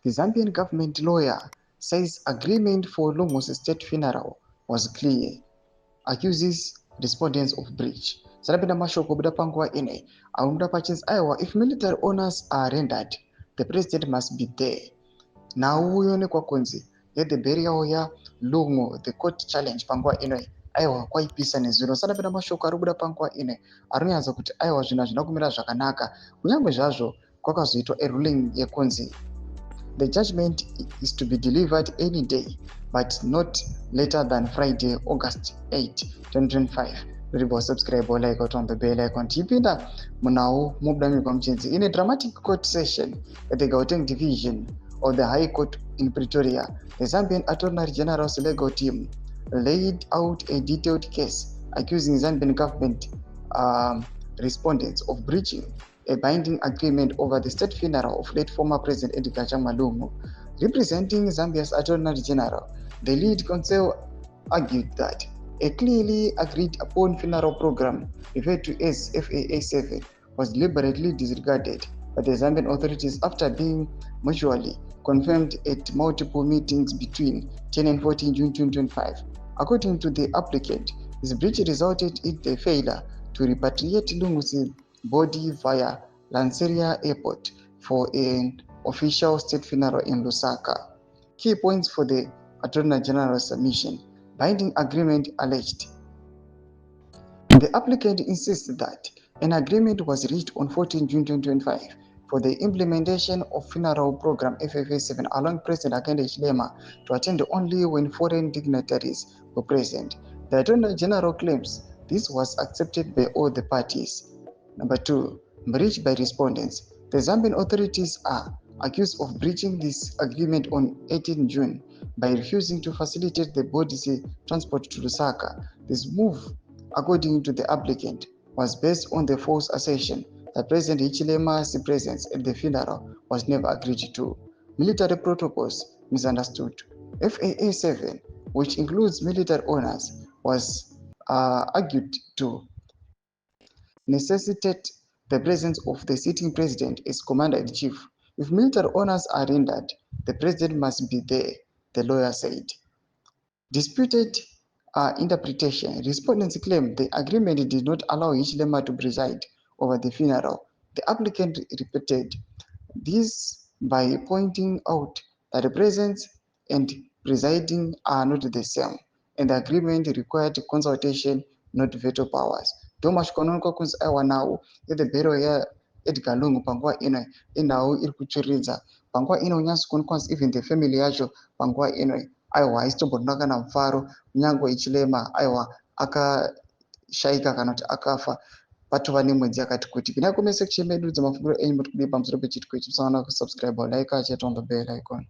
The Zambian government lawyer says agreement for Lungu's state funeral was clear, accuses respondents of breach. Sarabina mashoko buda panguwa ine aunda pachins aiwa, if military honors are rendered, the president must be there. Now uyone kwa kunzi let the burial ya Lungu the court challenge panguwa ine aiwa kwaipisa nezvino. Sarabina mashoko ari buda panguwa ine aronyaza kuti aiwa zvinhu hazvina kumira zvakanaka kunyange zvazvo kwakazoitwa a ruling yekunzi the judgment is to be delivered any day, but not later than Friday, August 8, 2025. Remember, subscribe or like on the bell icon. Tipinda munao mubdami kwa mchenzi. In a dramatic court session at the Gauteng Division of the High Court in Pretoria, the Zambian Attorney General's legal team laid out a detailed case accusing Zambian government respondents of breaching a binding agreement over the state funeral of late former President Edgar Lungu. Representing Zambia's Attorney General, the lead counsel argued that a clearly agreed upon funeral program referred to as FAA7 was deliberately disregarded by the Zambian authorities after being mutually confirmed at multiple meetings between 10 and 14 June 2025. According to the applicant, this breach resulted in the failure to repatriate Lungu's body via Lanseria Airport for an official state funeral in Lusaka. Key points for the Attorney General's submission. Binding agreement alleged. The applicant insists that an agreement was reached on 14 June 2025 for the implementation of funeral program FFA7 allowing President Hakainde Hichilema to attend only when foreign dignitaries were present. The Attorney General claims this was accepted by all the parties. Number 2, breach by respondents. The Zambian authorities are accused of breaching this agreement on 18 June by refusing to facilitate the body's transport to Lusaka. This move, according to the applicant, was based on the false assertion that President Hichilema's presence at the funeral was never agreed to. Military protocols misunderstood. FAA7, which includes military honors, was argued to necessitate the presence of the sitting president as commander-in-chief. If military honors are rendered, the president must be there, the lawyer said. Disputed interpretation. Respondents claim the agreement did not allow Hichilema to preside over the funeral. The applicant repeated this by pointing out that the presence and presiding are not the same, and the agreement required consultation, not veto powers. Thomas Kononko kunzi aiwa nawo the burial ya Edgar Lungu panguwa ino inawo iri kuchuridza panguwa ino unyazi kuonekwanzi even the family yacho panguwa ino aiwa haisitombonaka kana mfaro kunyange Hichilema aiwa akashaika kana kuti akafa patova nemwedzi yakati kuti. Kana comment section medu dzamafunguro enyu muri kudipa pamusoro pechitiko ichi, musaona kusubscribe or like, chat on the bell icon.